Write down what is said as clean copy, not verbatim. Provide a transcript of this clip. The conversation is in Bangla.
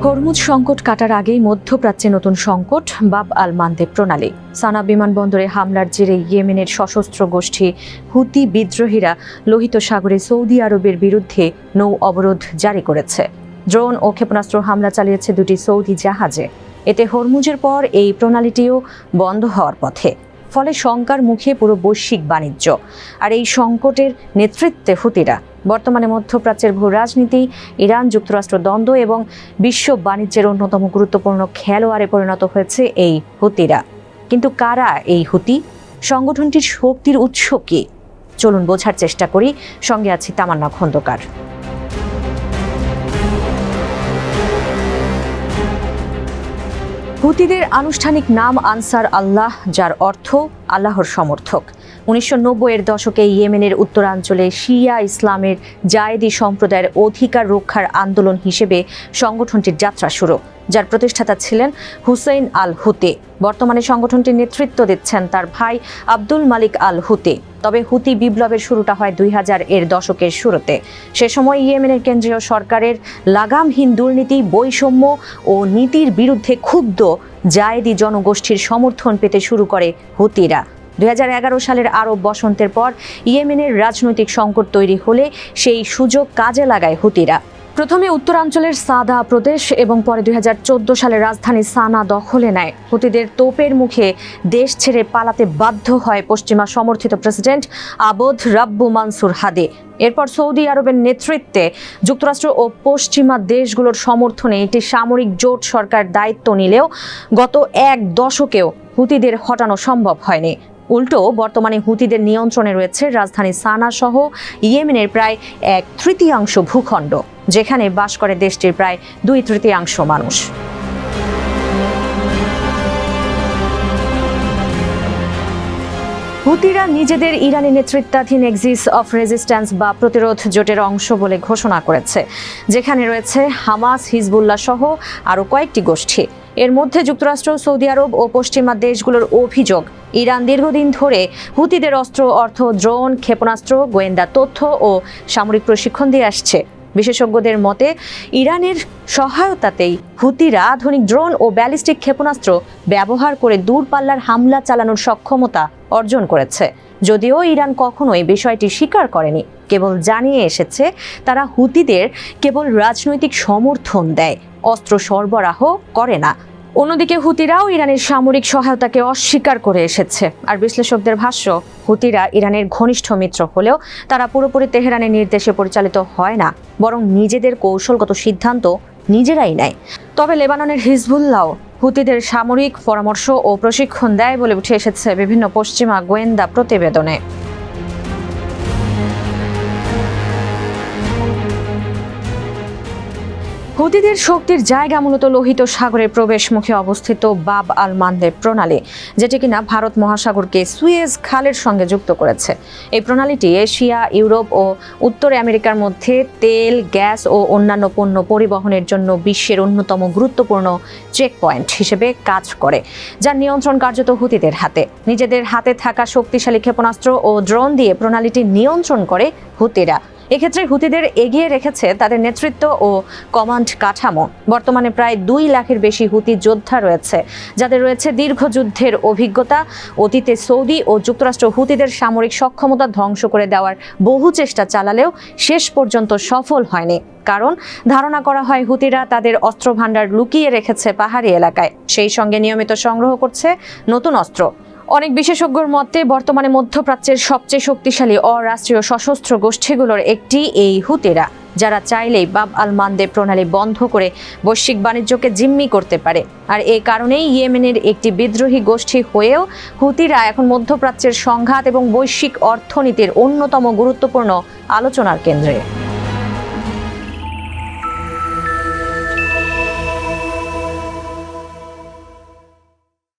হরমুজ সংকট কাটার আগেই মধ্যপ্রাচ্যে নতুন সংকট বাব আল মানদেব প্রণালী। সানা বিমানবন্দরে হামলার জেরে ইয়েমেনের সশস্ত্র গোষ্ঠী হুতি বিদ্রোহীরা লোহিত সাগরে সৌদি আরবের বিরুদ্ধে নৌ অবরোধ জারি করেছে। ড্রোন ও ক্ষেপণাস্ত্র হামলা চালিয়েছে দুটি সৌদি জাহাজে। এতে হরমুজের পর এই প্রণালীটিও বন্ধ হওয়ার পথে। ফলে শঙ্কার মুখে পুরো বৈশ্বিক বাণিজ্য। আর এই সংকটের নেতৃত্বে হুতিরা। বর্তমানে মধ্যপ্রাচ্যের ভূ রাজনীতি, ইরান যুক্তরাষ্ট্র দ্বন্দ্ব এবং বিশ্ব বাণিজ্যের অন্যতম গুরুত্বপূর্ণ খেলোয়াড়ে পরিণত হয়েছে এই হুতিরা। কিন্তু কারা এই হুতি? সংগঠনটির শক্তির উৎস কি? চলুন বোঝার চেষ্টা করি। সঙ্গে আছি তামান্না খন্দকার। হুতিদের আনুষ্ঠানিক নাম আনসার আল্লাহ, যার অর্থ আল্লাহর সমর্থক। 1990-এর দশকে ইয়েমেনের উত্তরাঞ্চলে শিয়া ইসলামের জায়েদি সম্প্রদায়ের অধিকার রক্ষার আন্দোলন হিসেবে সংগঠনটির যাত্রা শুরু, যার প্রতিষ্ঠাতা ছিলেন হুসেইন আল হুতি। বর্তমানে সংগঠনটির নেতৃত্ব দিচ্ছেন তার ভাই আব্দুল মালিক আল হুতি। তবে হুতি বিপ্লবের শুরুটা হয় 2000-এর দশকের শুরুতে। সে সময় ইয়েমেনের কেন্দ্রীয় সরকারের লাগামহীন দুর্নীতি, বৈষম্য ও নীতির বিরুদ্ধে ক্ষুব্ধ জায়েদি জনগোষ্ঠীর সমর্থন পেতে শুরু করে হুতিরা। 2011 সালের আরব বসন্তের পর ইয়েমেনের রাজনৈতিক সংকট তৈরি হলে সেই সুযোগ কাজে লাগায় হুতিরা। প্রথমে উত্তরাঞ্চলের সাদা প্রদেশ এবং পরে 2014 সালে রাজধানী সানা দখলে নেয়। হুতিদের তোপের মুখে দেশ ছেড়ে পালাতে বাধ্য হয় পশ্চিমা সমর্থিত প্রেসিডেন্ট আবদ রাব্বু মানসুর হাদি। এরপর সৌদি আরবের নেতৃত্বে যুক্তরাষ্ট্র ও পশ্চিমা দেশগুলোর সমর্থনে একটি সামরিক জোট সরকার দায়িত্ব নিলেও গত এক দশকেও হুতিদের হটানো সম্ভব হয়নি। উল্টো বর্তমানে হুতিদের নিয়ন্ত্রণে রয়েছে রাজধানী সানা সহ ইয়েমেনের প্রায় 1/3 ভূখণ্ড, যেখানে বাস করে দেশটির প্রায় 2/3 মানুষ। হুতিরা নিজেদের ইরানি নেতৃত্বাধীন এক্সিস অফ রেজিস্ট্যান্স বা প্রতিরোধ জোটের অংশ বলে ঘোষণা করেছে, যেখানে রয়েছে হামাস, হিজবুল্লাহ সহ আরও কয়েকটি গোষ্ঠী। এর মধ্যে যুক্তরাষ্ট্র, সৌদি আরব ও পশ্চিমা দেশগুলোর অভিযোগ, ইরান দীর্ঘদিন ধরে হুতিদের অস্ত্র, অর্থ, ড্রোন, ক্ষেপণাস্ত্র, গোয়েন্দা তথ্য ও সামরিক প্রশিক্ষণ দিয়ে আসছে। বিশেষজ্ঞদের মতে ইরানের সহায়তাতেই হুতিরা আধুনিক ড্রোন ও ব্যালিস্টিক ক্ষেপণাস্ত্র ব্যবহার করে দূরপাল্লার হামলা চালানোর সক্ষমতা অর্জন করেছে। যদিও ইরান কখনোই বিষয়টি স্বীকার করেনি, কেবল জানিয়ে এসেছে তারা হুতিদের কেবল রাজনৈতিক সমর্থন দেয়, অস্ত্র সরবরাহ করে না। অন্যদিকে হুতিরাও ইরানের সামরিক সহায়তাকে অস্বীকার করে এসেছে। আর বিশ্লেষকদের ভাষ্য, হুতিরা ইরানের ঘনিষ্ঠ মিত্র হলেও তারা পুরোপুরি তেহরানের নির্দেশে পরিচালিত হয় না, বরং নিজেদের কৌশলগত সিদ্ধান্ত নিজেরাই নেয়। তবে লেবাননের হিজবুল্লাহ হুতিদের সামরিক পরামর্শ ও প্রশিক্ষণ দেয় বলে উঠে এসেছে বিভিন্ন পশ্চিমা গোয়েন্দা প্রতিবেদনে। হুতিদের শক্তির জায়গা মূলত লোহিত সাগরের প্রবেশ মুখে অবস্থিত বাব আল মানদেব প্রণালী, যেটি কিনা ভারত মহাসাগরকে সুয়েজ খালের সঙ্গে যুক্ত করেছে। এই প্রণালীটি এশিয়া, ইউরোপ ও উত্তর আমেরিকার মধ্যে তেল, গ্যাস ও অন্যান্য পণ্য পরিবহনের জন্য বিশ্বের অন্যতম গুরুত্বপূর্ণ চেক পয়েন্ট হিসেবে কাজ করে, যার নিয়ন্ত্রণ কার্যত হুতিদের হাতে। নিজেদের হাতে থাকা শক্তিশালী ক্ষেপণাস্ত্র ও ড্রোন দিয়ে প্রণালীটি নিয়ন্ত্রণ করে হুতিরা। এক্ষেত্রে হুতিদের এগিয়ে রেখেছে তাদের নেতৃত্ব ও কমান্ড কাঠামো। বর্তমানে প্রায় 2 লাখের বেশি হুতি যোদ্ধা রয়েছে, যাদের রয়েছে দীর্ঘ যুদ্ধের অভিজ্ঞতা। অতীতে সৌদি ও যুক্তরাষ্ট্র হুতিদের সামরিক সক্ষমতা ধ্বংস করে দেওয়ার বহু চেষ্টা চালালেও শেষ পর্যন্ত সফল হয়নি, কারণ ধারণা করা হয় হুতিরা তাদের অস্ত্রভান্ডার লুকিয়ে রেখেছে পাহাড়ি এলাকায়, সেই সঙ্গে নিয়মিত সংগ্রহ করছে নতুন অস্ত্র। অনেক বিশেষজ্ঞর মতে বর্তমানে মধ্যপ্রাচ্যের সবচেয়ে শক্তিশালী অরাষ্ট্রীয় সশস্ত্র গোষ্ঠীগুলোর একটি এই হুতিরা, যারা চাইলেই বাব আল মানদেব প্রণালী বন্ধ করে বৈশ্বিক বাণিজ্যকে জিম্মি করতে পারে। আর এই কারণেই ইয়েমেনের একটি বিদ্রোহী গোষ্ঠী হয়েও হুতিরা এখন মধ্যপ্রাচ্যের সংঘাত এবং বৈশ্বিক অর্থনীতির অন্যতম গুরুত্বপূর্ণ আলোচনার কেন্দ্রে।